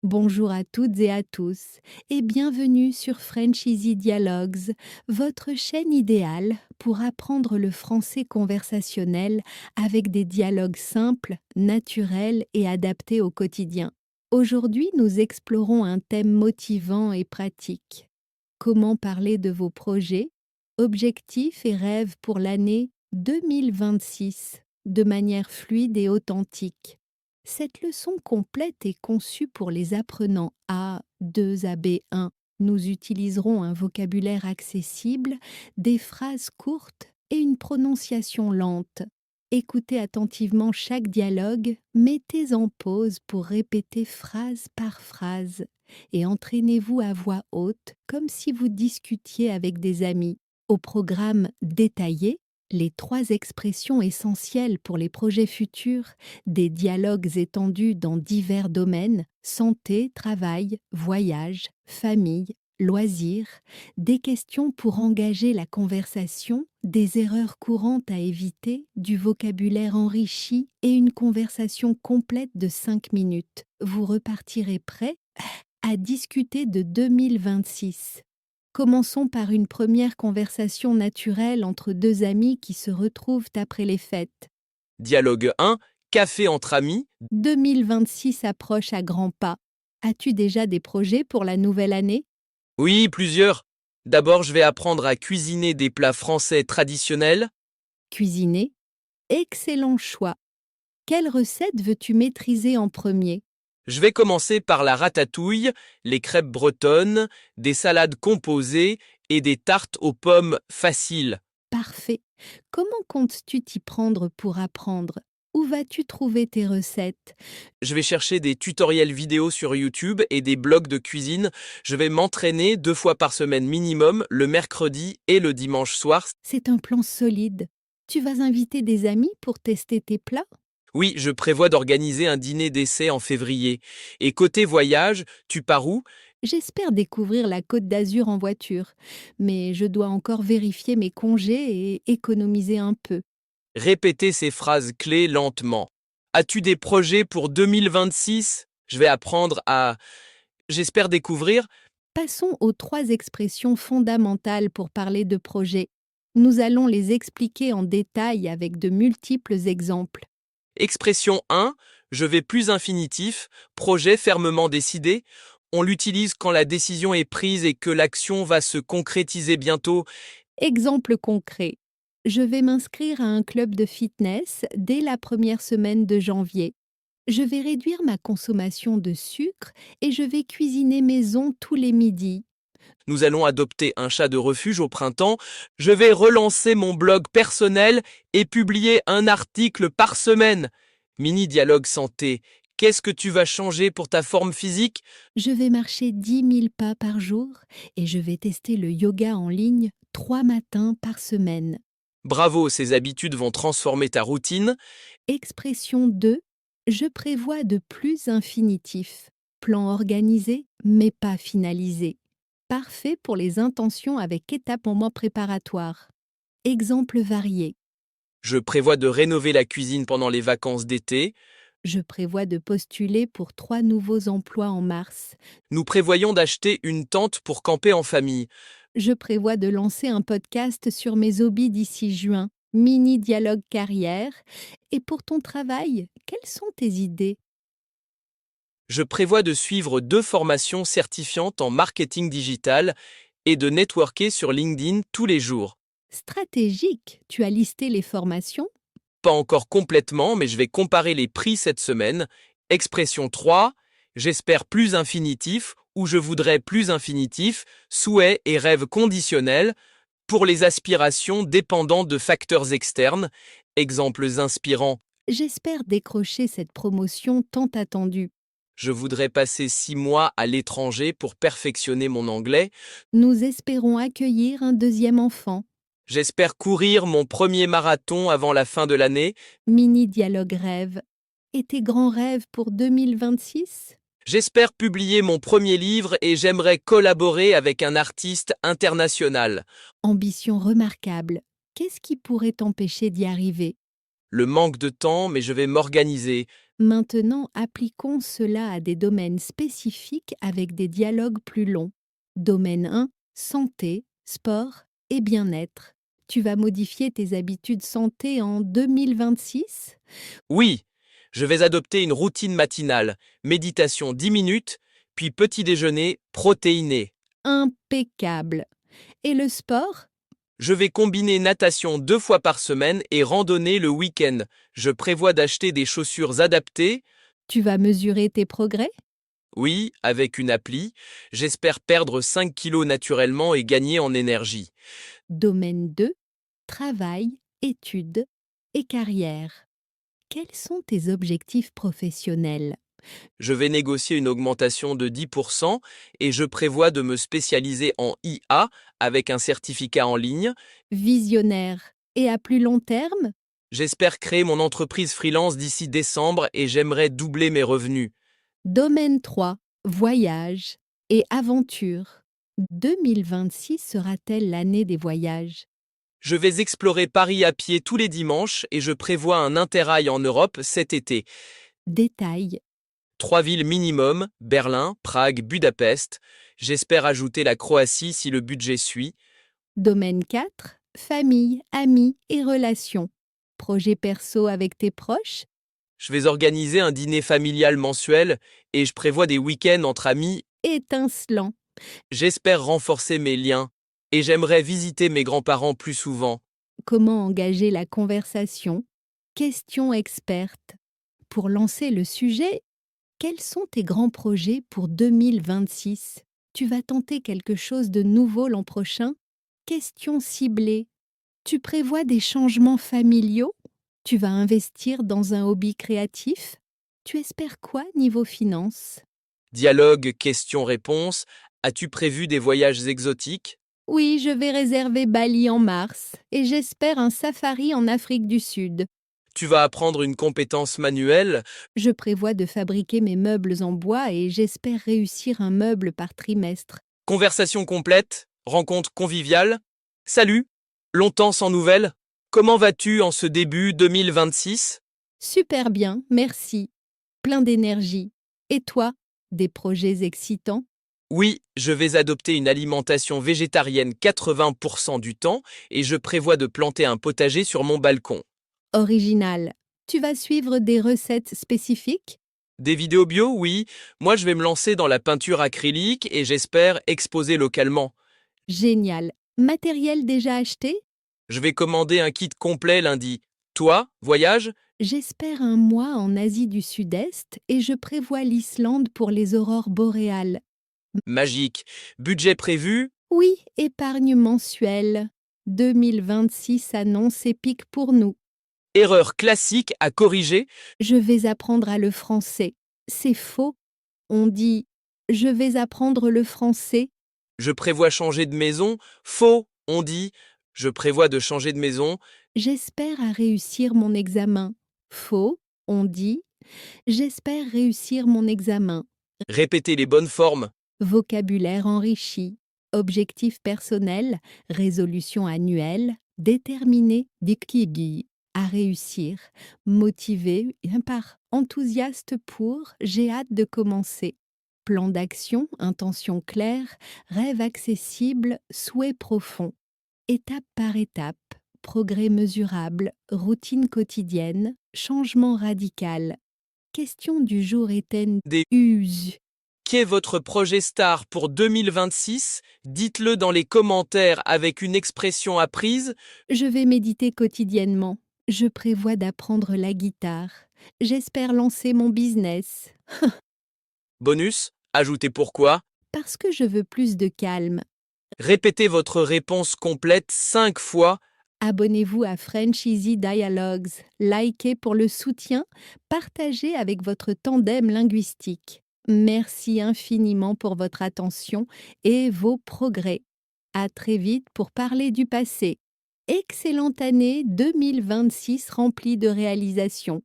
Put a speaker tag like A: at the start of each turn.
A: Bonjour à toutes et à tous et bienvenue sur French Easy Dialogues, votre chaîne idéale pour apprendre le français conversationnel avec des dialogues simples, naturels et adaptés au quotidien. Aujourd'hui, nous explorons un thème motivant et pratique. Comment parler de vos projets, objectifs et rêves pour l'année 2026 de manière fluide et authentique. Cette leçon complète est conçue pour les apprenants A2 à B1. Nous utiliserons un vocabulaire accessible, des phrases courtes et une prononciation lente. Écoutez attentivement chaque dialogue, mettez en pause pour répéter phrase par phrase et entraînez-vous à voix haute comme si vous discutiez avec des amis. Au programme détaillé, les 3 expressions essentielles pour les projets futurs, des dialogues étendus dans divers domaines, santé, travail, voyage, famille, loisirs, des questions pour engager la conversation, des erreurs courantes à éviter, du vocabulaire enrichi et une conversation complète de 5 minutes. Vous repartirez prêt à discuter de 2026. Commençons par une première conversation naturelle entre 2 amis qui se retrouvent après les fêtes.
B: Dialogue 1, café entre amis.
A: 2026 approche à grands pas. As-tu déjà des projets pour la nouvelle année?
B: Oui, plusieurs. D'abord, je vais apprendre à cuisiner des plats français traditionnels.
A: Cuisiner? Excellent choix. Quelle recette veux-tu maîtriser en premier?
B: Je vais commencer par la ratatouille, les crêpes bretonnes, des salades composées et des tartes aux pommes faciles.
A: Parfait. Comment comptes-tu t'y prendre pour apprendre? Où vas-tu trouver tes recettes?
B: Je vais chercher des tutoriels vidéo sur YouTube et des blogs de cuisine. Je vais m'entraîner 2 fois par semaine minimum, le mercredi et le dimanche soir.
A: C'est un plan solide. Tu vas inviter des amis pour tester tes plats?
B: Oui, je prévois d'organiser un dîner d'essai en février. Et côté voyage, tu pars où?
A: J'espère découvrir la Côte d'Azur en voiture, mais je dois encore vérifier mes congés et économiser un peu.
B: Répétez ces phrases clés lentement. As-tu des projets pour 2026? Je vais apprendre à... J'espère découvrir.
A: Passons aux 3 expressions fondamentales pour parler de projet. Nous allons les expliquer en détail avec de multiples exemples.
B: Expression 1, je vais plus infinitif, projet fermement décidé. On l'utilise quand la décision est prise et que l'action va se concrétiser bientôt.
A: Exemple concret. Je vais m'inscrire à un club de fitness dès la première semaine de janvier. Je vais réduire ma consommation de sucre et je vais cuisiner maison tous les midis.
B: Nous allons adopter un chat de refuge au printemps. Je vais relancer mon blog personnel et publier un article par semaine. Mini dialogue santé. Qu'est-ce que tu vas changer pour ta forme physique?
A: Je vais marcher 10 000 pas par jour et je vais tester le yoga en ligne 3 matins par semaine.
B: Bravo, ces habitudes vont transformer ta routine.
A: Expression 2. Je prévois de plus infinitifs. Plan organisé, mais pas finalisé. Parfait pour les intentions avec étapes en mois préparatoire. Exemple varié.
B: Je prévois de rénover la cuisine pendant les vacances d'été.
A: Je prévois de postuler pour 3 nouveaux emplois en mars.
B: Nous prévoyons d'acheter une tente pour camper en famille.
A: Je prévois de lancer un podcast sur mes hobbies d'ici juin. Mini dialogue carrière. Et pour ton travail, quelles sont tes idées?
B: Je prévois de suivre 2 formations certifiantes en marketing digital et de networker sur LinkedIn tous les jours.
A: Stratégique, tu as listé les formations?
B: Pas encore complètement, mais je vais comparer les prix cette semaine. Expression 3, j'espère plus infinitif ou je voudrais plus infinitif, souhait et rêve conditionnel pour les aspirations dépendant de facteurs externes. Exemples inspirants.
A: J'espère décrocher cette promotion tant attendue.
B: Je voudrais passer 6 mois à l'étranger pour perfectionner mon anglais.
A: Nous espérons accueillir un deuxième enfant.
B: J'espère courir mon premier marathon avant la fin de l'année.
A: Mini dialogue rêve. Et tes grands rêves pour 2026?
B: J'espère publier mon premier livre et j'aimerais collaborer avec un artiste international.
A: Ambition remarquable. Qu'est-ce qui pourrait t'empêcher d'y arriver?
B: Le manque de temps, mais je vais m'organiser.
A: Maintenant, appliquons cela à des domaines spécifiques avec des dialogues plus longs. Domaine 1, santé, sport et bien-être. Tu vas modifier tes habitudes santé en 2026?
B: Oui, je vais adopter une routine matinale, méditation 10 minutes, puis petit déjeuner protéiné.
A: Impeccable. Et le sport?
B: Je vais combiner natation 2 fois par semaine et randonnée le week-end. Je prévois d'acheter des chaussures adaptées.
A: Tu vas mesurer tes progrès?
B: Oui, avec une appli. J'espère perdre 5 kilos naturellement et gagner en énergie.
A: Domaine 2, travail, études et carrière. Quels sont tes objectifs professionnels?
B: Je vais négocier une augmentation de 10% et je prévois de me spécialiser en IA avec un certificat en ligne.
A: Visionnaire et à plus long terme?
B: J'espère créer mon entreprise freelance d'ici décembre et j'aimerais doubler mes revenus.
A: Domaine 3, voyage et aventure. 2026 sera-t-elle l'année des voyages?
B: Je vais explorer Paris à pied tous les dimanches et je prévois un interrail en Europe cet été.
A: Détail.
B: 3 villes minimum, Berlin, Prague, Budapest. J'espère ajouter la Croatie si le budget suit.
A: Domaine 4, famille, amis et relations. Projet perso avec tes proches?
B: Je vais organiser un dîner familial mensuel et je prévois des week-ends entre amis.
A: Étincelant.
B: J'espère renforcer mes liens et j'aimerais visiter mes grands-parents plus souvent.
A: Comment engager la conversation? Question experte. Pour lancer le sujet, quels sont tes grands projets pour 2026? Tu vas tenter quelque chose de nouveau l'an prochain? Question ciblée. Tu prévois des changements familiaux? Tu vas investir dans un hobby créatif? Tu espères quoi niveau finance?
B: Dialogue, questions-réponses. As-tu prévu des voyages exotiques?
A: Oui, je vais réserver Bali en mars et j'espère un safari en Afrique du Sud.
B: Tu vas apprendre une compétence manuelle?
A: Je prévois de fabriquer mes meubles en bois et j'espère réussir un meuble par trimestre.
B: Conversation complète? Rencontre conviviale? Salut! Longtemps sans nouvelles? Comment vas-tu en ce début 2026?
A: Super bien, merci. Plein d'énergie. Et toi, des projets excitants?
B: Oui, je vais adopter une alimentation végétarienne 80% du temps et je prévois de planter un potager sur mon balcon.
A: Original. Tu vas suivre des recettes spécifiques?
B: Des vidéos bio, oui. Moi, je vais me lancer dans la peinture acrylique et j'espère exposer localement.
A: Génial. Matériel déjà acheté?
B: Je vais commander un kit complet lundi. Toi, voyage?
A: J'espère un mois en Asie du Sud-Est et je prévois l'Islande pour les aurores boréales.
B: Magique. Budget prévu?
A: Oui, épargne mensuelle. 2026 annonce épique pour nous.
B: Erreur classique à corriger?
A: Je vais apprendre à le français. C'est faux. On dit je vais apprendre le français.
B: Je prévois changer de maison? Faux, on dit. Je prévois de changer de maison.
A: J'espère à réussir mon examen. Faux. On dit j'espère réussir mon examen.
B: Répétez les bonnes formes.
A: Vocabulaire enrichi. Objectif personnel. Résolution annuelle. Déterminé. Dikigi. À réussir. Motivé par enthousiaste pour. J'ai hâte de commencer. Plan d'action, intention claire, rêve accessible, souhait profond. Étape par étape, progrès mesurable, routine quotidienne, changement radical. Question du jour est
B: Des
A: use.
B: Quel est votre projet star pour 2026? Dites-le dans les commentaires avec une expression apprise.
A: Je vais méditer quotidiennement. Je prévois d'apprendre la guitare. J'espère lancer mon business.
B: Bonus, ajoutez pourquoi.
A: Parce que je veux plus de calme.
B: Répétez votre réponse complète 5 fois.
A: Abonnez-vous à French Easy Dialogues, likez pour le soutien, partagez avec votre tandem linguistique. Merci infiniment pour votre attention et vos progrès. À très vite pour parler du passé. Excellente année 2026 remplie de réalisations.